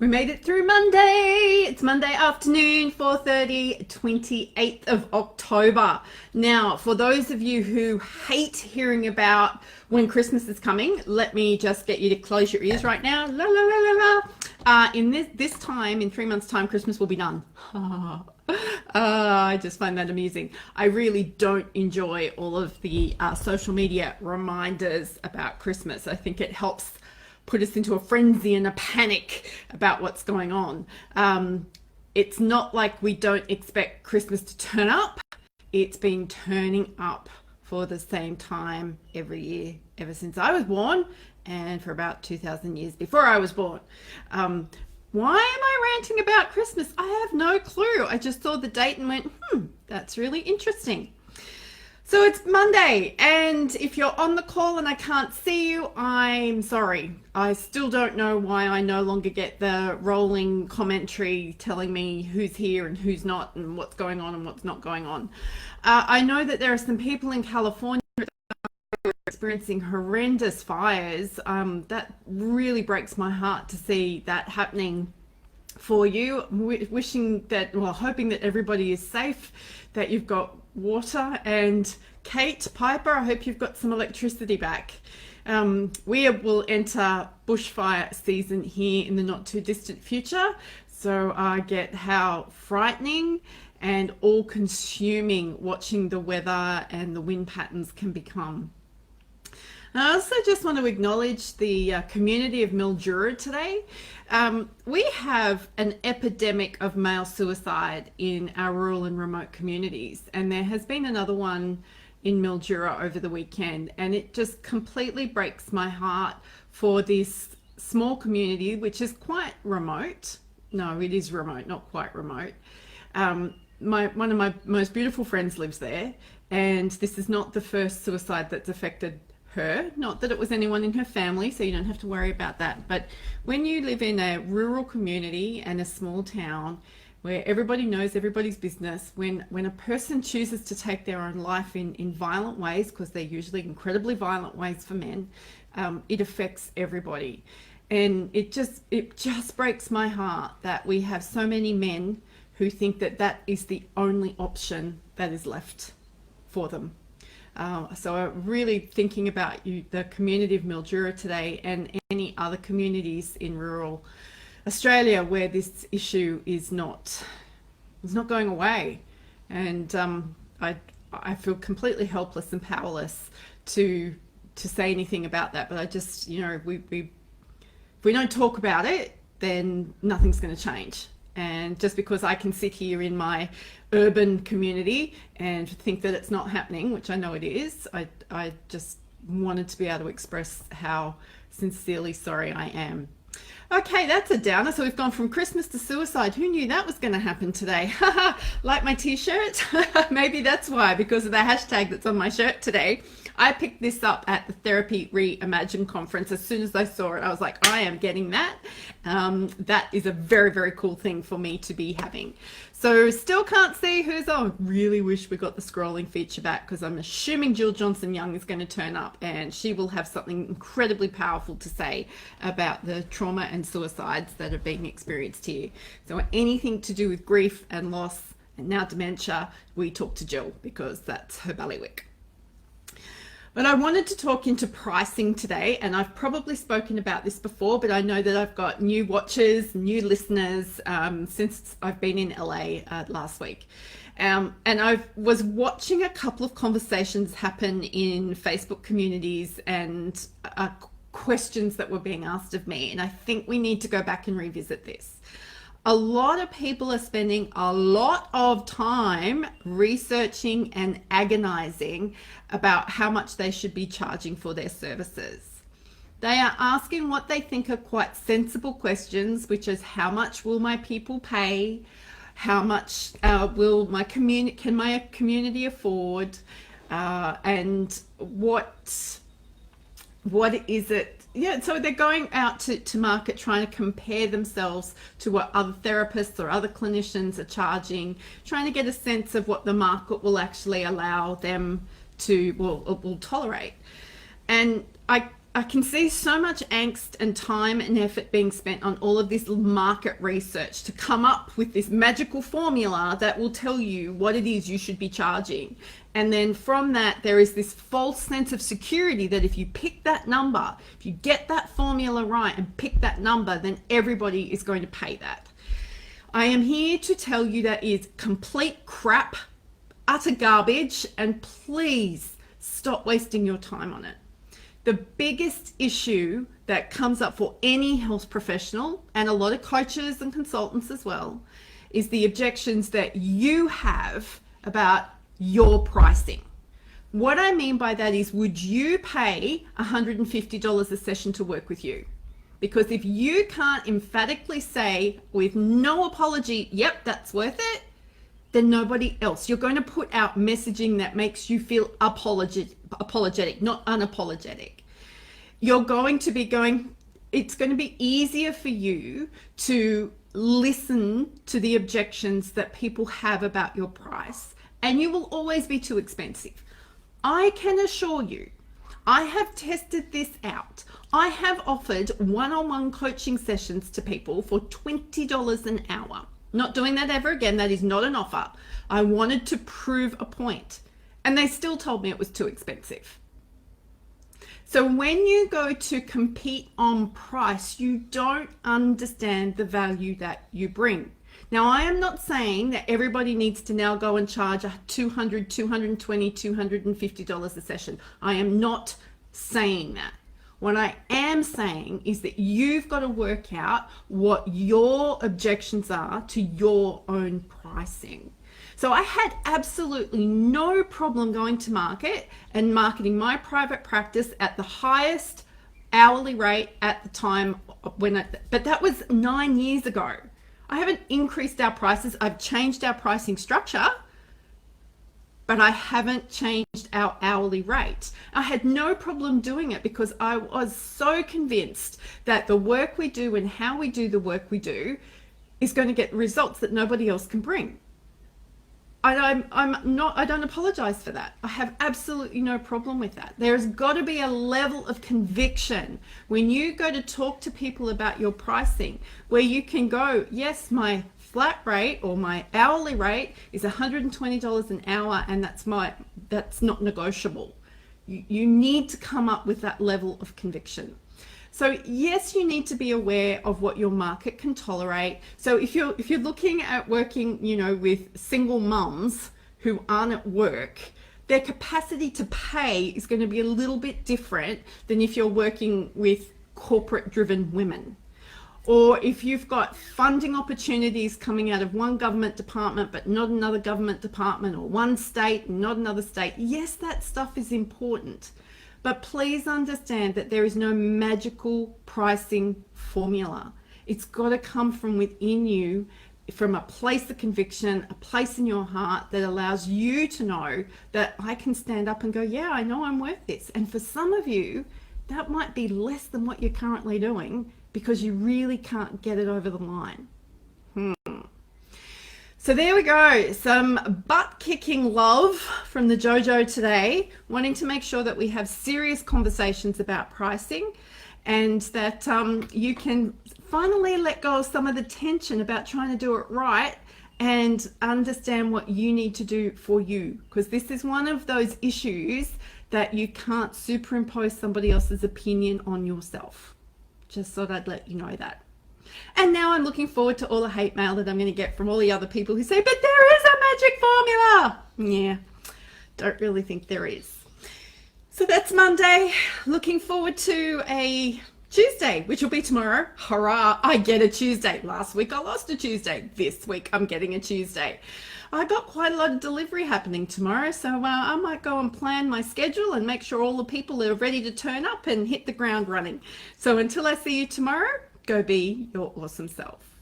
We made it through Monday. It's Monday afternoon, 4:30, 28th of October. Now, for those of you who hate hearing about when Christmas is coming, let me just get you to close your ears right now. La la la la la. In this time, in 3 months' time, Christmas will be done. I just find that amusing. I really don't enjoy all of the social media reminders about Christmas. I think it helps put us into a frenzy and a panic about what's going on. It's not like we don't expect Christmas to turn up. It's been turning up for the same time every year, ever since I was born, and for about 2,000 years before I was born. Why am I ranting about Christmas? I have no clue. I just saw the date and went, that's really interesting. So it's Monday, and if you're on the call and I can't see you, I'm sorry. I still don't know why I no longer get the rolling commentary telling me who's here and who's not and what's going on and what's not going on. I know that there are some people in California experiencing horrendous fires. That really breaks my heart to see that happening for you. Wishing that, well, hoping that everybody is safe, that you've got water, and Kate Piper, I hope you've got some electricity back. We will enter bushfire season here in the not too distant future, so I get how frightening and all-consuming watching the weather and the wind patterns can become. I also just want to acknowledge the community of Mildura today. We have an epidemic of male suicide in our rural and remote communities, and there has been another one in Mildura over the weekend, and it just completely breaks my heart for this small community, which is quite remote. No, it is remote, not quite remote. One of my most beautiful friends lives there, and this is not the first suicide that's affected her. Not that it was anyone in her family, so you don't have to worry about that. But when you live in a rural community and a small town where everybody knows everybody's business, when a person chooses to take their own life in violent ways, because they're usually incredibly violent ways for men, it affects everybody. And it just breaks my heart that we have so many men who think that that is the only option that is left for them. So I'm really thinking about you, the community of Mildura today, and any other communities in rural Australia where this issue is not going away. And I feel completely helpless and powerless to say anything about that. But I just, if we don't talk about it, then nothing's going to change. And just because I can sit here in my urban community and think that it's not happening, which I know it is, I just wanted to be able to express how sincerely sorry I am. Okay, that's a downer. So we've gone from Christmas to suicide. Who knew that was going to happen today? Like my t-shirt? Maybe that's why, because of the hashtag that's on my shirt today. I picked this up at the Therapy Reimagine conference. As soon as I saw it, I was like, I am getting that. That is a very, very cool thing for me to be having. So still can't see who's on. Really wish we got the scrolling feature back, because I'm assuming Jill Johnson Young is going to turn up and she will have something incredibly powerful to say about the trauma and suicides that are being experienced here. So anything to do with grief and loss and now dementia, we talk to Jill, because that's her bailiwick. But I wanted to talk into pricing today, and I've probably spoken about this before, but I know that I've got new watchers, new listeners since I've been in LA last week. And I was watching a couple of conversations happen in Facebook communities and questions that were being asked of me, and I think we need to go back and revisit this. A lot of people are spending a lot of time researching and agonizing about how much they should be charging for their services. They are asking what they think are quite sensible questions, which is, how much will my people pay? How much will my community afford? And what is it? Yeah, so they're going out to market trying to compare themselves to what other therapists or other clinicians are charging, trying to get a sense of what the market will actually allow them to, will tolerate. And I I can see so much angst and time and effort being spent on all of this market research to come up with this magical formula that will tell you what it is you should be charging. And then from that, there is this false sense of security that if you pick that number, if you get that formula right and pick that number, then everybody is going to pay that. I am here to tell you that is complete crap, utter garbage, and please stop wasting your time on it. The biggest issue that comes up for any health professional, and a lot of coaches and consultants as well, is the objections that you have about your pricing. What I mean by that is, would you pay $150 a session to work with you? Because if you can't emphatically say with no apology, yep, that's worth it, then nobody else. You're going to put out messaging that makes you feel apologetic, not unapologetic. You're going to be going, it's going to be easier for you to listen to the objections that people have about your price, and you will always be too expensive. I can assure you, I have tested this out. I have offered one-on-one coaching sessions to people for $20 an hour. Not doing that ever again. That is not an offer. I wanted to prove a point, and they still told me it was too expensive. So when you go to compete on price, you don't understand the value that you bring. Now, I am not saying that everybody needs to now go and charge $200, $220, $250 a session. I am not saying that. What I am saying is that you've got to work out what your objections are to your own pricing. So I had absolutely no problem going to market and marketing my private practice at the highest hourly rate at the time but that was 9 years ago. I haven't increased our prices. I've changed our pricing structure, but I haven't changed our hourly rate. I had no problem doing it because I was so convinced that the work we do and how we do the work we do is going to get results that nobody else can bring. I don't apologize for that. I have absolutely no problem with that. There's got to be a level of conviction when you go to talk to people about your pricing where you can go, yes, my flat rate or my hourly rate is $120 an hour, and that's not negotiable. You need to come up with that level of conviction. So yes, you need to be aware of what your market can tolerate. So if you're looking at working, with single mums who aren't at work, their capacity to pay is going to be a little bit different than if you're working with corporate-driven women. Or if you've got funding opportunities coming out of one government department but not another government department, or one state and not another state, yes, that stuff is important. But please understand that there is no magical pricing formula. It's got to come from within you, from a place of conviction, a place in your heart that allows you to know that I can stand up and go, yeah, I know I'm worth this. And for some of you, that might be less than what you're currently doing because you really can't get it over the line. So there we go, some butt-kicking love from the JoJo today, wanting to make sure that we have serious conversations about pricing, and that you can finally let go of some of the tension about trying to do it right and understand what you need to do for you, because this is one of those issues that you can't superimpose somebody else's opinion on yourself. Just thought I'd let you know that. And now I'm looking forward to all the hate mail that I'm going to get from all the other people who say, but there is a magic formula. Yeah, don't really think there is. So that's Monday. Looking forward to a Tuesday, which will be tomorrow. Hurrah, I get a Tuesday. Last week I lost a Tuesday. This week I'm getting a Tuesday. I got quite a lot of delivery happening tomorrow, so I might go and plan my schedule and make sure all the people are ready to turn up and hit the ground running. So until I see you tomorrow, go be your awesome self.